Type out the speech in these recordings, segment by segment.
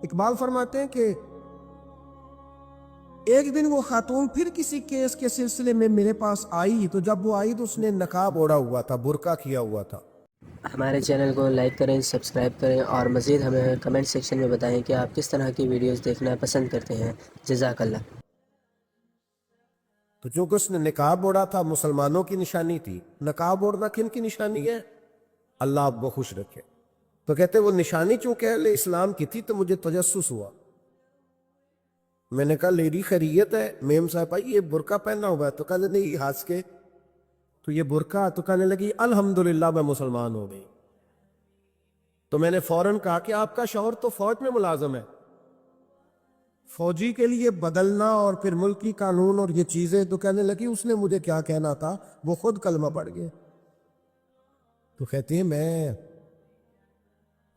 اقبال فرماتے ہیں کہ ایک دن وہ خاتون پھر کسی کیس کے سلسلے میں میرے پاس آئی، تو جب وہ آئی تو اس نے نقاب اوڑھا ہوا تھا، برقع کیا ہوا تھا۔ ہمارے چینل کو لائک کریں، سبسکرائب کریں اور مزید ہمیں کمنٹ سیکشن میں بتائیں کہ آپ کس طرح کی ویڈیوز دیکھنا پسند کرتے ہیں۔ جزاک اللہ۔ تو چونکہ اس نے نقاب اوڑھا تھا، مسلمانوں کی نشانی تھی۔ نقاب اوڑھنا کن کی نشانی ہے؟ اللہ آپ کو خوش رکھے۔ تو کہتے وہ نشانی چونکہ اہل اسلام کی تھی تو مجھے تجسس ہوا۔ میں نے کہا لیڈی خیریت ہے؟ میم صاحب آئی یہ برقع پہنا ہوا ہے؟ تو کہنے نہیں ہاتھ کے تو یہ برقع، تو کہنے لگی الحمدللہ میں مسلمان ہو گئی۔ تو میں نے فوراً کہا کہ آپ کا شوہر تو فوج میں ملازم ہے، فوجی کے لیے بدلنا اور پھر ملکی قانون اور یہ چیزیں، تو کہنے لگی اس نے مجھے کیا کہنا تھا، وہ خود کلمہ پڑھ گئے۔ تو کہتے ہیں میں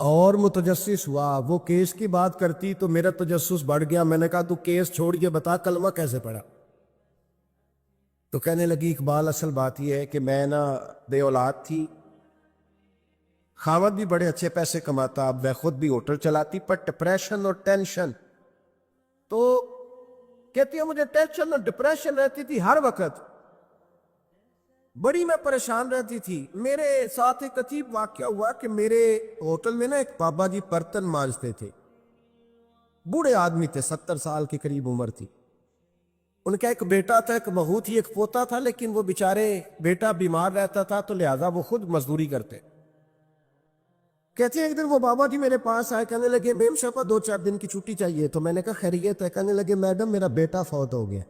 اور متجسس ہوا، وہ کیس کی بات کرتی تو میرا تجسس بڑھ گیا۔ میں نے کہا تو کیس چھوڑ کے بتا کلمہ کیسے پڑھا؟ تو کہنے لگی اقبال اصل بات یہ ہے کہ میں بے اولاد تھی، خاوند بھی بڑے اچھے پیسے کماتا، اب میں خود بھی ہوٹل چلاتی، پر ڈپریشن اور ٹینشن، تو کہتی ہے مجھے ٹینشن اور ڈپریشن رہتی تھی ہر وقت، بڑی میں پریشان رہتی تھی۔ میرے ساتھ ایک عجیب واقعہ ہوا کہ میرے ہوٹل میں ایک بابا جی برتن مانجتے تھے، بوڑھے آدمی تھے، 70 سال کے قریب عمر تھی۔ ان کا ایک بیٹا تھا، ایک بہو تھی، ایک پوتا تھا، لیکن وہ بیچارے بیٹا بیمار رہتا تھا تو لہذا وہ خود مزدوری کرتے۔ کہتے ہیں ایک دن وہ بابا جی میرے پاس آئے، کہنے لگے میم شفا 2-4 دن کی چھٹی چاہیے۔ تو میں نے کہا خیریت ہے؟ کہنے لگے میڈم میرا بیٹا فوت ہو گیا۔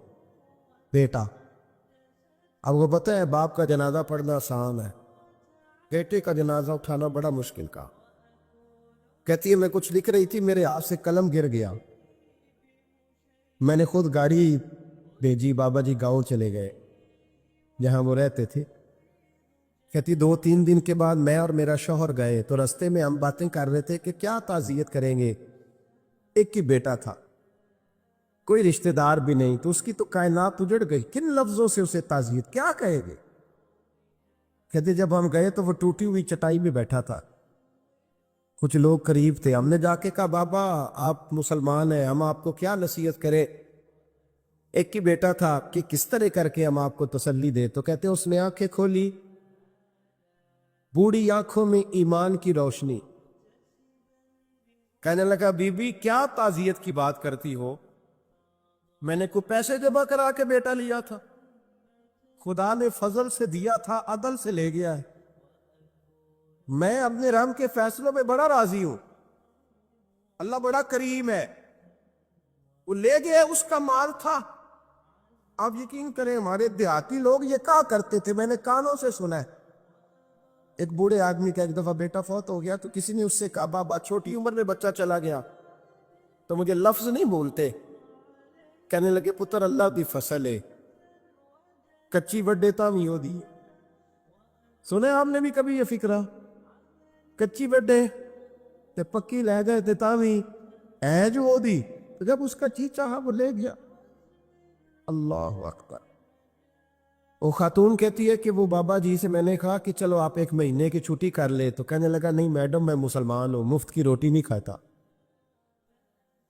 بیٹا، اب وہ پتہ ہے باپ کا جنازہ پڑھنا آسان ہے، بیٹے کا جنازہ اٹھانا بڑا مشکل کا۔ کہتی ہے میں کچھ لکھ رہی تھی، میرے ہاتھ سے قلم گر گیا، میں نے خود گاڑی بھیجی، بابا جی گاؤں چلے گئے جہاں وہ رہتے تھے۔ کہتی 2-3 دن کے بعد میں اور میرا شوہر گئے تو رستے میں ہم باتیں کر رہے تھے کہ کیا تعزیت کریں گے، ایک ہی بیٹا تھا، کوئی رشتہ دار بھی نہیں، تو اس کی تو کائنات اجڑ گئی، کن لفظوں سے اسے تعزیت کیا کہے گے؟ کہتے جب ہم گئے تو وہ ٹوٹی ہوئی چٹائی میں بیٹھا تھا، کچھ لوگ قریب تھے، ہم نے جا کے کہا بابا آپ مسلمان ہیں، ہم آپ کو کیا نصیحت کریں، ایک ہی بیٹا تھا، کہ کس طرح کر کے ہم آپ کو تسلی دے؟ تو کہتے اس نے آنکھیں کھولی، بوڑھی آنکھوں میں ایمان کی روشنی، کہنے لگا بی بی کیا تعزیت کی بات کرتی ہو، میں نے کوئی پیسے جمع کرا کے بیٹا لیا تھا، خدا نے فضل سے دیا تھا، عدل سے لے گیا ہے، میں اپنے رحم کے فیصلوں میں بڑا راضی ہوں، اللہ بڑا کریم ہے، وہ لے گیا، اس کا مال تھا۔ آپ یقین کریں ہمارے دیہاتی لوگ یہ کہا کرتے تھے، میں نے کانوں سے سنا ہے، ایک بوڑھے آدمی کا ایک دفعہ بیٹا فوت ہو گیا تو کسی نے اس سے کہا بابا چھوٹی عمر میں بچہ چلا گیا تو مجھے لفظ نہیں بولتے، کہنے لگے پتر اللہ دی فصل ہے، کچی وڈے تامی ہو دی۔ سنے آپ نے بھی کبھی یہ فکرہ، کچی وڈے تے پکی لے گئے تے تامی ہے جو ہو دی، تو جب اس کا جی چاہا وہ لے گیا۔ اللہ اکبر۔ وہ خاتون کہتی ہے کہ وہ بابا جی سے میں نے کہا کہ چلو آپ 1 مہینے کی چھٹی کر لے، تو کہنے لگا نہیں میڈم میں مسلمان ہوں، مفت کی روٹی نہیں کھاتا،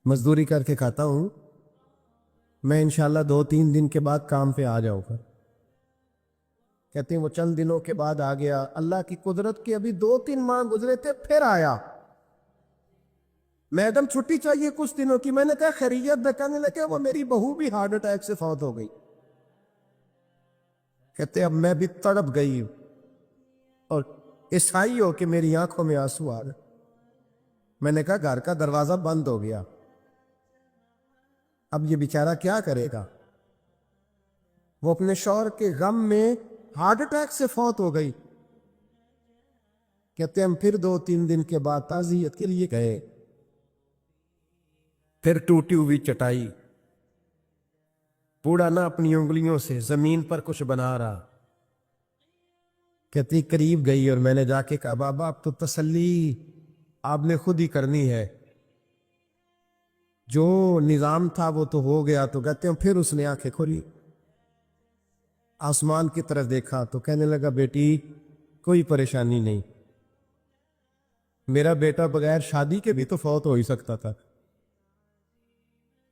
مزدوری کر کے کھاتا ہوں، میں انشاءاللہ 2-3 دن کے بعد کام پہ آ جاؤں گا۔ کہتے ہیں وہ چند دنوں کے بعد آ گیا، اللہ کی قدرت کے ابھی 2-3 ماہ گزرے تھے پھر آیا، میڈم چھٹی چاہیے کچھ دنوں کی، میں نے کہا خیریت ہے؟ کہنے لگے وہ میری بہو بھی ہارٹ اٹیک سے فوت ہو گئی۔ کہتے اب میں بھی تڑپ گئی ہوں اور عیسائی ہو کہ میری آنکھوں میں آنسو آ گئے۔ میں نے کہا گھر کا دروازہ بند ہو گیا، اب یہ بیچارہ کیا کرے گا؟ وہ اپنے شوہر کے غم میں ہارٹ اٹیک سے فوت ہو گئی۔ کہتے ہم پھر 2-3 دن کے بعد تعزیت کے لیے گئے، پھر ٹوٹی ہوئی چٹائی، بوڑھا نہ اپنی انگلیوں سے زمین پر کچھ بنا رہا۔ کہتی قریب گئی اور میں نے جا کے کہا بابا اب تو تسلی آپ نے خود ہی کرنی ہے، جو نظام تھا وہ تو ہو گیا۔ تو کہتے ہیں پھر اس نے آنکھیں کھولی، آسمان کی طرف دیکھا تو کہنے لگا بیٹی کوئی پریشانی نہیں، میرا بیٹا بغیر شادی کے بھی تو فوت ہو ہی سکتا تھا،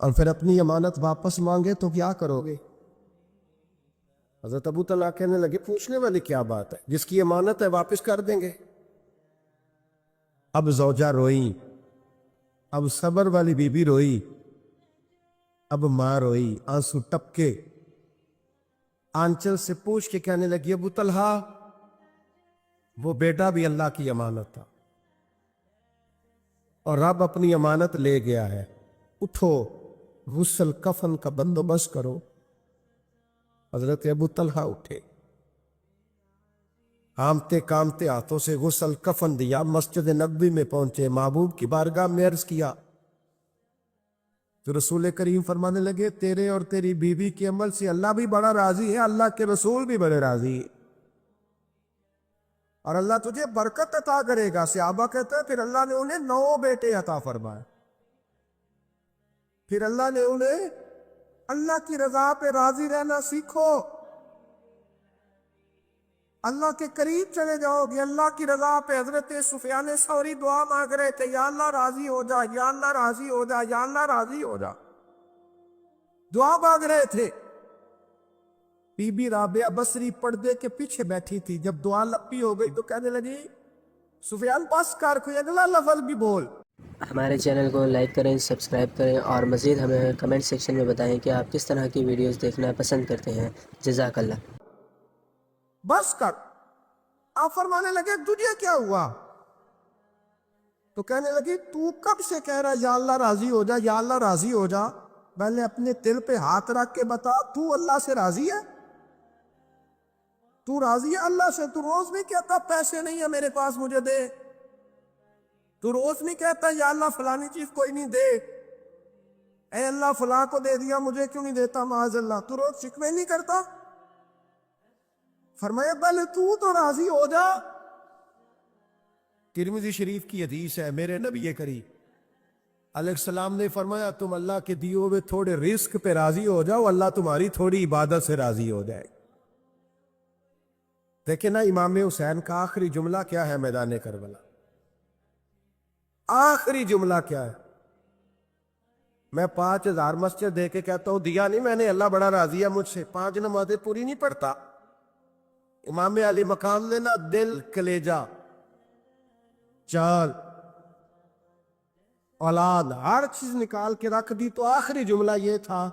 اور پھر اپنی امانت واپس مانگے تو کیا کرو گے؟ حضرت ابو طلحہ کہنے لگے پوچھنے والی کیا بات ہے، جس کی امانت ہے واپس کر دیں گے۔ اب زوجہ روئی، اب صبر والی بی بی روئی، اب ماں روئی، آنسو ٹپکے، آنچل سے پوچھ کے کہنے لگی ابو طلحہ وہ بیٹا بھی اللہ کی امانت تھا اور رب اپنی امانت لے گیا ہے، اٹھو غسل کفن کا بندوبست کرو۔ حضرت ابو طلحہ اٹھے، کامتے کامتے ہاتھوں سے غسل کفن دیا، مسجد نبوی میں پہنچے، محبوب کی بارگاہ میں عرض کیا تو رسول کریم فرمانے لگے تیرے اور تیری بیوی کے عمل سے اللہ بھی بڑا راضی ہے، اللہ کے رسول بھی بڑے راضی ہے، اور اللہ تجھے برکت عطا کرے گا۔ صحابہ کہتے ہیں پھر اللہ نے انہیں 9 بیٹے عطا فرمائے، پھر اللہ نے انہیں اللہ کی رضا پہ راضی رہنا سیکھو، اللہ کے قریب چلے جاؤ گے، اللہ کی رضا پہ۔ حضرت سفیان ثوری دعا مانگ رہے تھے یا اللہ راضی ہو جا، یا اللہ راضی ہو جا، یا اللہ راضی ہو جا، دعا مانگ رہے تھے۔ بی بی رابعہ بصری پردے کے پیچھے بیٹھی تھی، جب دعا لپی ہو گئی تو کہنے لگی سفیان بس کر، کوئی اگلا لفظ بھی بول۔ ہمارے چینل کو لائک کریں، سبسکرائب کریں اور مزید ہمیں کمنٹ سیکشن میں بتائیں کہ آپ کس طرح کی ویڈیوز دیکھنا پسند کرتے ہیں۔ جزاک اللہ۔ بس کر۔ آپ فرمانے لگے تجھے کیا ہوا؟ تو کہنے لگی تو کب سے کہہ رہا یا اللہ راضی ہو جا، یا اللہ راضی ہو جا، پہلے اپنے دل پہ ہاتھ رکھ کے بتا تو اللہ سے راضی ہے؟ تو راضی ہے اللہ سے؟ تو روز نہیں کہتا پیسے نہیں ہے میرے پاس مجھے دے؟ تو روز نہیں کہتا یا اللہ فلانی چیز کوئی نہیں دے، اے اللہ فلاں کو دے دیا مجھے کیوں نہیں دیتا معاذ اللہ؟ تو روز شکوے نہیں کرتا؟ فرمایا پہلے تو راضی ہو جا۔ ترمذی شریف کی حدیث ہے، میرے نبی کریم علیہ السلام نے فرمایا تم اللہ کے دیے ہوئے تھوڑے رزق پہ راضی ہو جاؤ، اللہ تمہاری تھوڑی عبادت سے راضی ہو جائے۔ دیکھیں نا امام حسین کا آخری جملہ کیا ہے میدان کربلا؟ آخری جملہ کیا ہے؟ میں 5000 مسجد دے کے کہتا ہوں دیا نہیں میں نے، اللہ بڑا راضی ہے مجھ سے، 5 نمازیں پوری نہیں پڑھتا۔ امام علی مقام نے نا دل، کلیجہ، چال، اولاد، ہر چیز نکال کے رکھ دی، تو آخری جملہ یہ تھا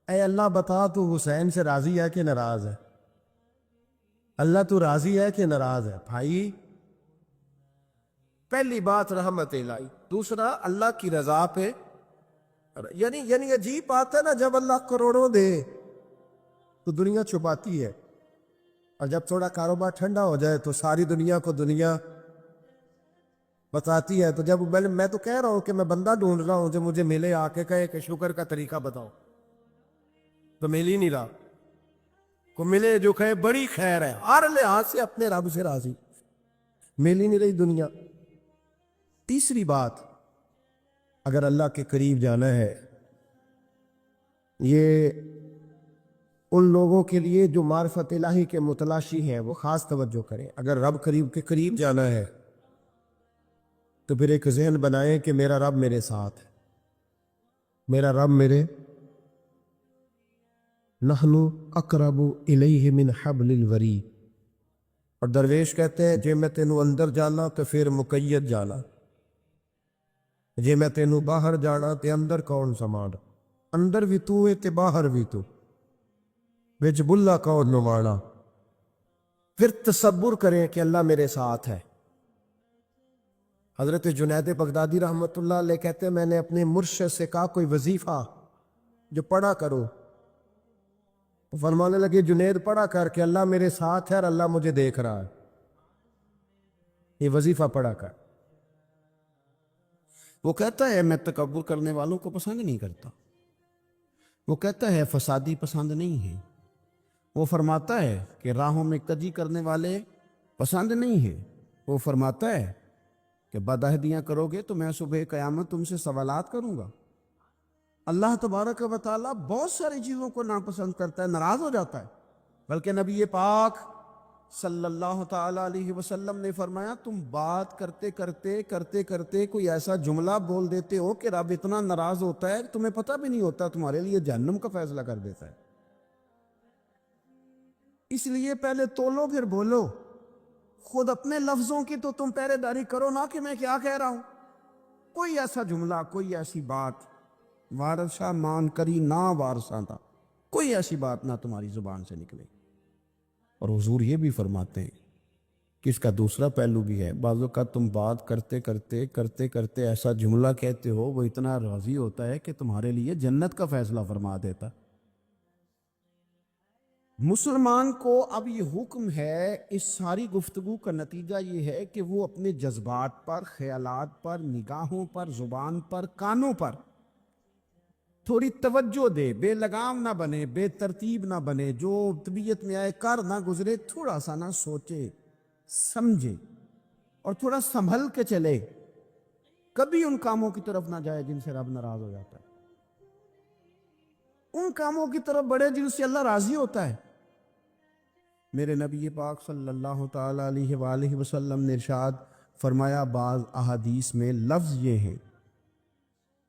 اے اللہ بتا تو حسین سے راضی ہے کہ ناراض ہے؟ اللہ تو راضی ہے کہ ناراض ہے؟ بھائی پہلی بات رحمت الہی، دوسرا اللہ کی رضا پہ، یعنی عجیب بات ہے نا، جب اللہ کروڑوں دے تو دنیا چھپاتی ہے، اور جب تھوڑا کاروبار ٹھنڈا ہو جائے تو ساری دنیا کو دنیا بتاتی ہے۔ تو جب میں تو کہہ رہا ہوں کہ میں بندہ ڈھونڈ رہا ہوں جو مجھے ملے، آ کے کہے کہ شکر کا طریقہ بتاؤ، تو مل ہی نہیں رہا۔ کو ملے جو کہے بڑی خیر ہے، ہر لحاظ سے اپنے رب سے راضی، مل ہی نہیں رہی دنیا۔ تیسری بات، اگر اللہ کے قریب جانا ہے، یہ ان لوگوں کے لیے جو معرفت الہی کے متلاشی ہیں وہ خاص توجہ کریں۔ اگر رب قریب کے قریب جانا ہے تو پھر ایک ذہن بنائیں کہ میرا رب میرے ساتھ ہے، میرا رب میرے، نحن اقرب الیہ من حبل الورید، اور درویش کہتے ہیں جے میں تینوں اندر جانا تو پھر مقید جانا، جے میں تینوں باہر جانا تے اندر کون سمانا، اندر بھی تو ہے تے باہر بھی تو، وچ بلا کون نوانا۔ پھر تصور کریں کہ اللہ میرے ساتھ ہے۔ حضرت جنید بغدادی رحمۃ اللہ علیہ کہتے ہیں میں نے اپنے مرشد سے کہا کوئی وظیفہ جو پڑھا کرو، فرمانے لگے جنید پڑھا کر کہ اللہ میرے ساتھ ہے اور اللہ مجھے دیکھ رہا ہے، یہ وظیفہ پڑھا کر۔ وہ کہتا ہے میں تکبر کرنے والوں کو پسند نہیں کرتا، وہ کہتا ہے فسادی پسند نہیں ہے، وہ فرماتا ہے کہ راہوں میں کجی کرنے والے پسند نہیں ہیں، وہ فرماتا ہے کہ بدعہدیاں کرو گے تو میں صبح قیامت تم سے سوالات کروں گا۔ اللہ تبارک و تعالیٰ بہت ساری چیزوں کو ناپسند کرتا ہے، ناراض ہو جاتا ہے، بلکہ نبی پاک صلی اللہ تعالی علیہ وسلم نے فرمایا تم بات کرتے کرتے کوئی ایسا جملہ بول دیتے ہو کہ رب اتنا ناراض ہوتا ہے کہ تمہیں پتہ بھی نہیں ہوتا، تمہارے لیے جہنم کا فیصلہ کر دیتا ہے۔ اس لیے پہلے تولو پھر بولو، خود اپنے لفظوں کی تو تم پہرے داری کرو نا کہ میں کیا کہہ رہا ہوں۔ کوئی ایسا جملہ، کوئی ایسی بات، وارثہ مان کری نہ وارثہ تھا، کوئی ایسی بات نہ تمہاری زبان سے نکلے۔ اور حضور یہ بھی فرماتے ہیں کہ اس کا دوسرا پہلو بھی ہے، بعض اوقات تم بات کرتے ایسا جملہ کہتے ہو وہ اتنا راضی ہوتا ہے کہ تمہارے لیے جنت کا فیصلہ فرما دیتا۔ مسلمان کو اب یہ حکم ہے، اس ساری گفتگو کا نتیجہ یہ ہے کہ وہ اپنے جذبات پر، خیالات پر، نگاہوں پر، زبان پر، کانوں پر تھوڑی توجہ دے، بے لگام نہ بنے، بے ترتیب نہ بنے، جو طبیعت میں آئے کر نہ گزرے، تھوڑا سا نہ سوچے سمجھے اور تھوڑا سنبھل کے چلے، کبھی ان کاموں کی طرف نہ جائے جن سے رب ناراض ہو جاتا ہے، ان کاموں کی طرف بڑھے جن سے اللہ راضی ہوتا ہے۔ میرے نبی پاک صلی اللہ تعالی علیہ وآلہ وسلم نے ارشاد فرمایا، بعض احادیث میں لفظ یہ ہیں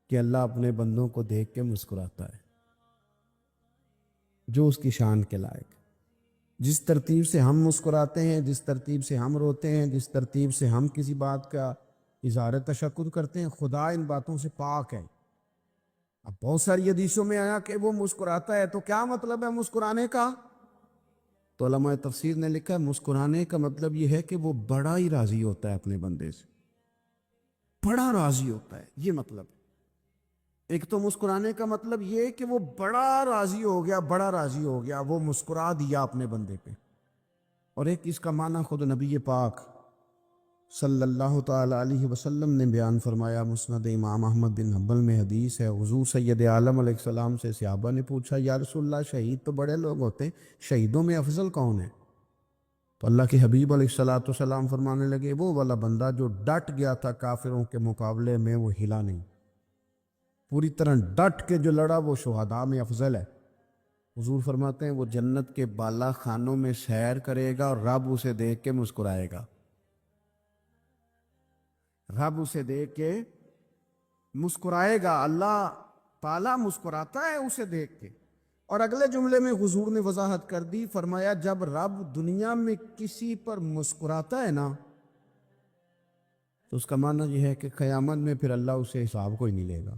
کہ اللہ اپنے بندوں کو دیکھ کے مسکراتا ہے، جو اس کی شان کے لائق۔ جس ترتیب سے ہم مسکراتے ہیں، جس ترتیب سے ہم روتے ہیں، جس ترتیب سے ہم کسی بات کا اظہار تشکر کرتے ہیں، خدا ان باتوں سے پاک ہے۔ اب بہت ساری حدیثوں میں آیا کہ وہ مسکراتا ہے، تو کیا مطلب ہے مسکرانے کا؟ تو علماء تفسیر نے لکھا ہے مسکرانے کا مطلب یہ ہے کہ وہ بڑا ہی راضی ہوتا ہے اپنے بندے سے، بڑا راضی ہوتا ہے، یہ مطلب ہے۔ ایک تو مسکرانے کا مطلب یہ کہ وہ بڑا راضی ہو گیا، بڑا راضی ہو گیا، وہ مسکرا دیا اپنے بندے پہ۔ اور ایک اس کا معنی خود نبی پاک صلی اللہ تعالی علیہ وسلم نے بیان فرمایا، مسند امام احمد بن حنبل میں حدیث ہے، حضور سید عالم علیہ السلام سے صحابہ نے پوچھا، یا رسول اللہ شہید تو بڑے لوگ ہوتے ہیں، شہیدوں میں افضل کون ہے؟ تو اللہ کے حبیب علیہ السلام فرمانے لگے، وہ والا بندہ جو ڈٹ گیا تھا کافروں کے مقابلے میں، وہ ہلا نہیں، پوری طرح ڈٹ کے جو لڑا وہ شہداء میں افضل ہے۔ حضور فرماتے ہیں وہ جنت کے بالا خانوں میں سیر کرے گا اور رب اسے دیکھ کے مسکرائے گا، رب اسے دیکھ کے مسکرائے گا، اللہ تعالیٰ مسکراتا ہے اسے دیکھ کے۔ اور اگلے جملے میں حضور نے وضاحت کر دی، فرمایا جب رب دنیا میں کسی پر مسکراتا ہے نا تو اس کا معنی یہ ہے کہ قیامت میں پھر اللہ اسے حساب کوئی نہیں لے گا۔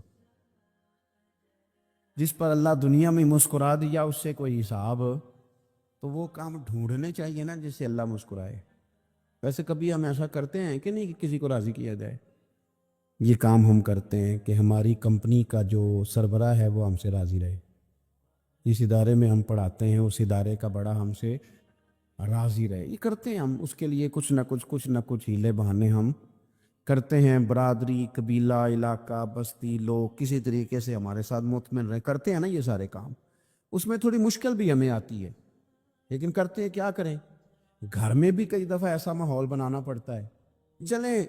جس پر اللہ دنیا میں مسکرا دیا اس سے کوئی حساب، تو وہ کام ڈھونڈنے چاہیے نا جس سے اللہ مسکرائے۔ ویسے کبھی ہم ایسا کرتے ہیں کہ نہیں کہ کسی کو راضی کیا جائے؟ یہ کام ہم کرتے ہیں کہ ہماری کمپنی کا جو سربراہ ہے وہ ہم سے راضی رہے، جس ادارے میں ہم پڑھاتے ہیں اس ادارے کا بڑا ہم سے راضی رہے، یہ کرتے ہیں ہم، اس کے لیے کچھ نہ کچھ ہیلے بہانے ہم کرتے ہیں۔ برادری، قبیلہ، علاقہ، بستی، لوگ کسی طریقے سے ہمارے ساتھ مطمئن رہے، کرتے ہیں نا یہ سارے کام۔ اس میں تھوڑی مشکل بھی ہمیں آتی ہے، لیکن کرتے ہیں، کیا کریں؟ گھر میں بھی کئی دفعہ ایسا ماحول بنانا پڑتا ہے۔ چلیں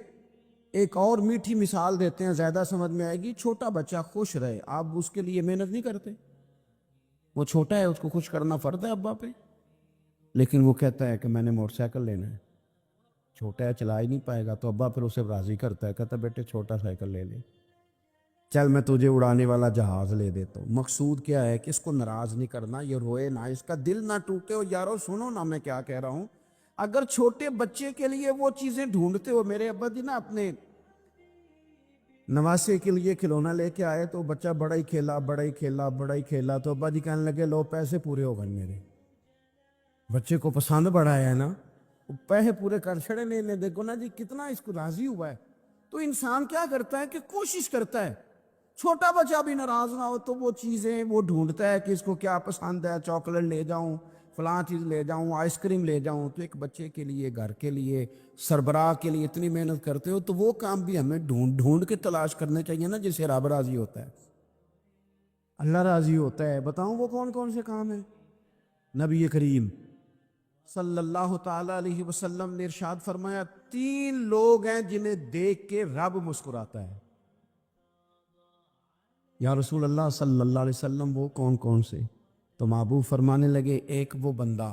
ایک اور میٹھی مثال دیتے ہیں، زیادہ سمجھ میں آئے گی۔ چھوٹا بچہ خوش رہے، آپ اس کے لیے محنت نہیں کرتے، وہ چھوٹا ہے، اس کو خوش کرنا فرض ہے ابا پہ، لیکن وہ کہتا ہے کہ میں نے موٹر سائیکل لینا ہے، چھوٹا ہے چلا ہی نہیں پائے گا، تو ابا پھر اسے راضی کرتا ہے، کہتا ہے بیٹے چھوٹا سائیکل لے لے، چل میں تجھے اڑانے والا جہاز لے دیتا ہوں۔ مقصود کیا ہے کہ اس کو ناراض نہیں کرنا، یہ روئے نہ، اس کا دل نہ ٹوٹے۔ اور یارو سنو نا میں کیا کہہ رہا ہوں، اگر چھوٹے بچے کے لیے وہ چیزیں ڈھونڈتے ہو، میرے ابا جی نا اپنے نواسے کے لیے کھلونا لے کے آئے تو بچہ بڑا ہی کھیلا، تو ابا جی کہنے لگے لو پیسے پورے ہو گئے، میرے بچے کو پسند بڑا ہے نا، پیسے پورے کر چھڑے نے، دیکھو نا جی کتنا اس کو راضی ہوا ہے۔ تو انسان کیا کرتا ہے کہ کوشش کرتا ہے چھوٹا بچہ بھی ناراض نہ ہو، تو وہ چیزیں وہ ڈھونڈتا ہے کہ اس کو کیا پسند ہے، چاکلیٹ لے جاؤں، فلاں چیز لے جاؤں، آئس کریم لے جاؤں۔ تو ایک بچے کے لیے، گھر کے لیے، سربراہ کے لیے اتنی محنت کرتے ہو، تو وہ کام بھی ہمیں ڈھونڈ کے تلاش کرنے چاہیے نا جس سے رب راضی ہوتا ہے، اللہ راضی ہوتا ہے۔ بتاؤں وہ کون کون سے کام ہیں؟ نبی کریم صلی اللہ تعالی علیہ وسلم نے ارشاد فرمایا 3 لوگ ہیں جنہیں دیکھ کے رب مسکراتا ہے۔ یا رسول اللہ صلی اللہ علیہ وسلم وہ کون کون سے؟ تو محبوب فرمانے لگے، ایک وہ بندہ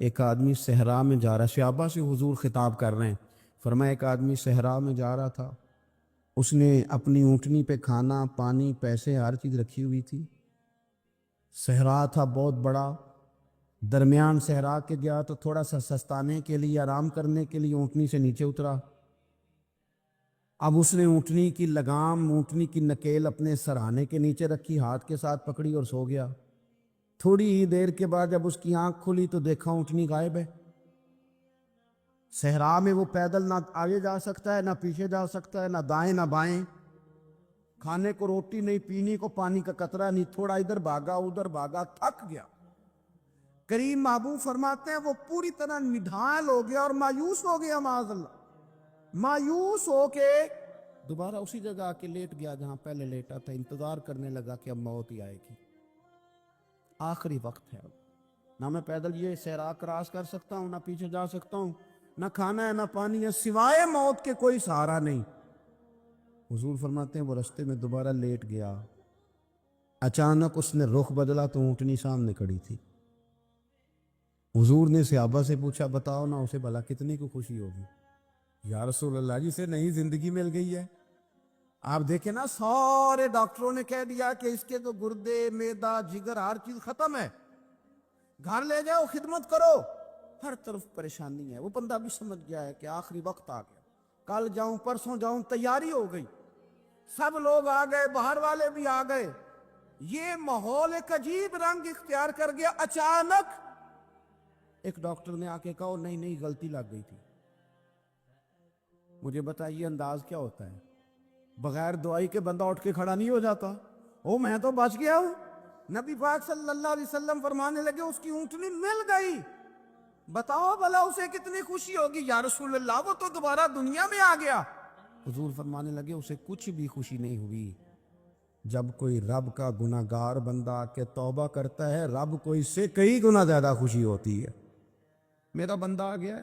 ایک آدمی صحرا میں جا رہا، صحابہ سے حضور خطاب کر رہے ہیں، فرمایا ایک آدمی صحرا میں جا رہا تھا، اس نے اپنی اونٹنی پہ کھانا پانی پیسے ہر چیز رکھی ہوئی تھی، صحرا تھا بہت بڑا، درمیان صحرا کے گیا تو تھوڑا سا سستانے کے لیے آرام کرنے کے لیے اونٹنی سے نیچے اترا، اب اس نے اونٹنی کی لگام اونٹنی کی نکیل اپنے سرہانے کے نیچے رکھی، ہاتھ کے ساتھ پکڑی اور سو گیا۔ تھوڑی ہی دیر کے بعد جب اس کی آنکھ کھلی تو دیکھا اونٹنی غائب ہے۔ صحرا میں وہ پیدل نہ آگے جا سکتا ہے نہ پیچھے جا سکتا ہے، نہ دائیں نہ بائیں، کھانے کو روٹی نہیں، پینے کو پانی کا قطرہ نہیں، تھوڑا ادھر بھاگا ادھر بھاگا، تھک گیا۔ کریم محبوب فرماتے ہیں وہ پوری طرح نڈھال ہو گیا اور مایوس ہو گیا، معاذ اللہ، مایوس ہو کے دوبارہ اسی جگہ آ کے لیٹ گیا جہاں پہلے لیٹا تھا، انتظار کرنے لگا کہ اب موت ہی آئے گی، آخری وقت ہے، اب نہ میں پیدل یہ صحرا کراس کر سکتا ہوں، نہ پیچھے جا سکتا ہوں، نہ کھانا ہے نہ پانی ہے، سوائے موت کے کوئی سہارا نہیں۔ حضور فرماتے ہیں وہ رستے میں دوبارہ لیٹ گیا، اچانک اس نے رخ بدلا تو اونٹنی سامنے کھڑی تھی۔ حضور نے صحابہ سے پوچھا بتاؤ نا اسے بھلا کتنی کو خوشی ہوگی؟ یا رسول اللہ جسے نئی زندگی مل گئی ہے۔ آپ دیکھیں نا سارے ڈاکٹروں نے کہہ دیا کہ اس کے تو گردے معدہ جگر ہر چیز ختم ہے، گھر لے جاؤ خدمت کرو، ہر طرف پریشانی ہے۔ وہ بندہ بھی سمجھ گیا ہے کہ آخری وقت آ گیا، کل جاؤں پرسوں جاؤں، تیاری ہو گئی، سب لوگ آ گئے، باہر والے بھی آ گئے، یہ ماحول ایک عجیب رنگ اختیار کر گیا۔ اچانک ایک ڈاکٹر نے آ کے کہا نہیں نہیں غلطی لگ گئی تھی۔ مجھے بتائیے انداز کیا ہوتا ہے؟ بغیر دعائی کے بندہ اٹھ کے کھڑا نہیں ہو جاتا، او میں تو بچ گیا ہوں۔ نبی پاک صلی اللہ علیہ وسلم فرمانے لگے اس کی اونٹنی مل گئی، بتاؤ بھلا اسے کتنی خوشی ہوگی؟ یا رسول اللہ وہ تو دوبارہ دنیا میں آ گیا۔ حضور فرمانے لگے اسے کچھ بھی خوشی نہیں ہوئی۔ جب کوئی رب کا گناہ گار بندہ آ کے توبہ کرتا ہے، رب کو اس سے کئی گنا زیادہ خوشی ہوتی ہے۔ میرا بندہ آ گیا ہے،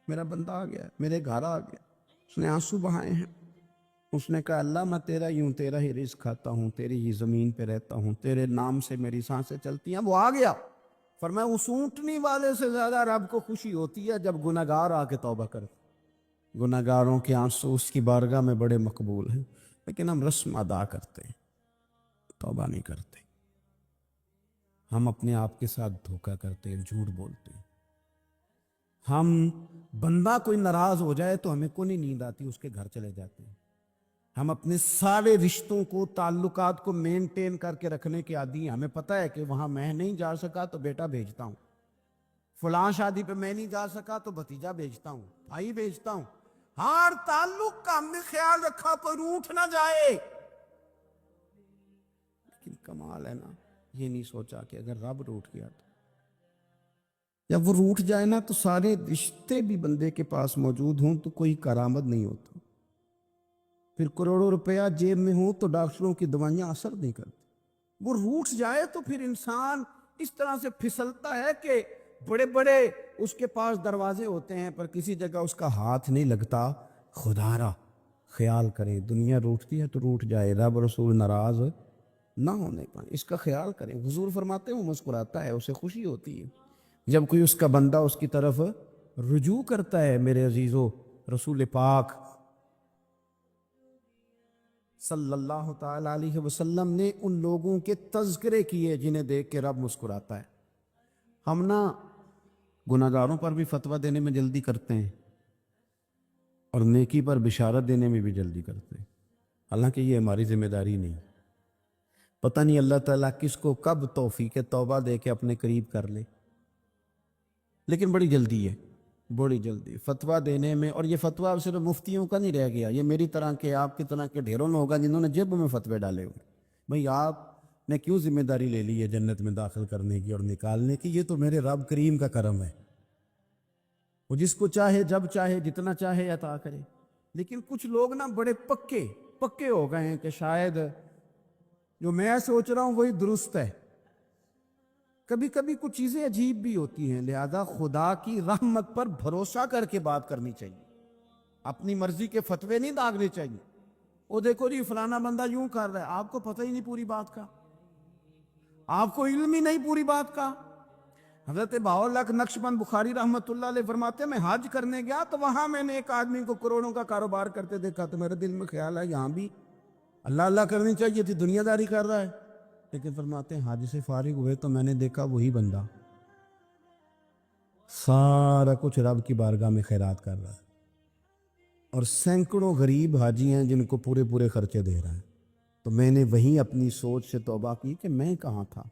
میرا بندہ آ گیا ہے، میرے گھر آ گیا، اس نے آنسو بہائے ہیں، اس نے کہا اللہ میں تیرا ہی تیرا ہی رزق کھاتا ہوں، تیری ہی زمین پہ رہتا ہوں، تیرے نام سے میری سانسیں چلتی ہیں۔ وہ آ گیا، فرمایا اس اونٹنی والے سے زیادہ رب کو خوشی ہوتی ہے جب گناہگار آ کے توبہ کرتے۔ گناہگاروں کے آنسو اس کی بارگاہ میں بڑے مقبول ہیں، لیکن ہم رسم ادا کرتے ہیں، توبہ نہیں کرتے، ہم اپنے آپ کے ساتھ دھوکہ کرتے ہیں، جھوٹ بولتے ہیں۔ ہم بندہ کوئی ناراض ہو جائے تو ہمیں کو نہیں نیند آتی، اس کے گھر چلے جاتے ہیں۔ ہم اپنے سارے رشتوں کو تعلقات کو مینٹین کر کے رکھنے کے عادی ہیں، ہمیں پتہ ہے کہ وہاں میں نہیں جا سکا تو بیٹا بھیجتا ہوں، فلاں شادی پہ میں نہیں جا سکا تو بھتیجا بھیجتا ہوں، بھائی بھیجتا ہوں، ہر تعلق کا ہم نے خیال رکھا کوئی روٹھ نہ جائے۔ لیکن کمال ہے نا، یہ نہیں سوچا کہ اگر رب روٹھ گیا تو جب وہ روٹھ جائے نا تو سارے رشتے بھی بندے کے پاس موجود ہوں تو کوئی کارآمد نہیں ہوتا، پھر کروڑوں روپیہ جیب میں ہوں تو ڈاکٹروں کی دوائیاں اثر نہیں کرتی۔ وہ روٹھ جائے تو پھر انسان اس طرح سے پھسلتا ہے کہ بڑے بڑے اس کے پاس دروازے ہوتے ہیں پر کسی جگہ اس کا ہاتھ نہیں لگتا۔ خدا را خیال کریں، دنیا روٹتی ہے تو روٹھ جائے، رب رسول ناراض نہ ہونے پائیں، اس کا خیال کریں۔ حضور فرماتے ہیں وہ مسکراتا ہے، اسے خوشی ہوتی ہے جب کوئی اس کا بندہ اس کی طرف رجوع کرتا ہے۔ میرے عزیزو، رسول پاک صلی اللہ تعالی علیہ وسلم نے ان لوگوں کے تذکرے کیے جنہیں دیکھ کے رب مسکراتا ہے۔ ہم نا گناہگاروں پر بھی فتویٰ دینے میں جلدی کرتے ہیں اور نیکی پر بشارت دینے میں بھی جلدی کرتے ہیں، حالانکہ یہ ہماری ذمہ داری نہیں۔ پتہ نہیں اللہ تعالیٰ کس کو کب توفیق توبہ دے کے اپنے قریب کر لے، لیکن بڑی جلدی ہے، بڑی جلدی فتویٰ دینے میں۔ اور یہ فتویٰ صرف مفتیوں کا نہیں رہ گیا، یہ میری طرح کے آپ کی طرح کے ڈھیروں لوگ ہیں جنہوں نے جیب میں فتوے ڈالے ہوئے۔ بھئی آپ نے کیوں ذمہ داری لے لی ہے جنت میں داخل کرنے کی اور نکالنے کی؟ یہ تو میرے رب کریم کا کرم ہے، وہ جس کو چاہے جب چاہے جتنا چاہے عطا کرے۔ لیکن کچھ لوگ نا بڑے پکے ہو گئے ہیں کہ شاید جو میں سوچ رہا ہوں وہی درست ہے۔ کبھی کبھی کچھ چیزیں عجیب بھی ہوتی ہیں، لہذا خدا کی رحمت پر بھروسہ کر کے بات کرنی چاہیے، اپنی مرضی کے فتوے نہیں داغنے چاہیے۔ وہ دیکھو جی فلانا بندہ یوں کر رہا ہے، آپ کو پتہ ہی نہیں پوری بات کا، آپ کو علم ہی نہیں پوری بات کا۔ حضرت بہاؤاللہ نقشبند بخاری رحمۃ اللہ علیہ فرماتے ہیں میں حج کرنے گیا تو وہاں میں نے ایک آدمی کو کروڑوں کا کاروبار کرتے دیکھا تو میرے دل میں خیال ہے یہاں بھی اللہ اللہ کرنی چاہیے تھی، دنیا داری کر رہا ہے. لیکن فرماتے ہیں حج سے فارغ ہوئے تو میں نے دیکھا وہی بندہ سارا کچھ رب کی بارگاہ میں خیرات کر رہا ہے، اور سینکڑوں غریب حاجی ہیں جن کو پورے پورے خرچے دے رہا ہے. تو میں نے وہیں اپنی سوچ سے توبہ کی کہ میں کہاں تھا.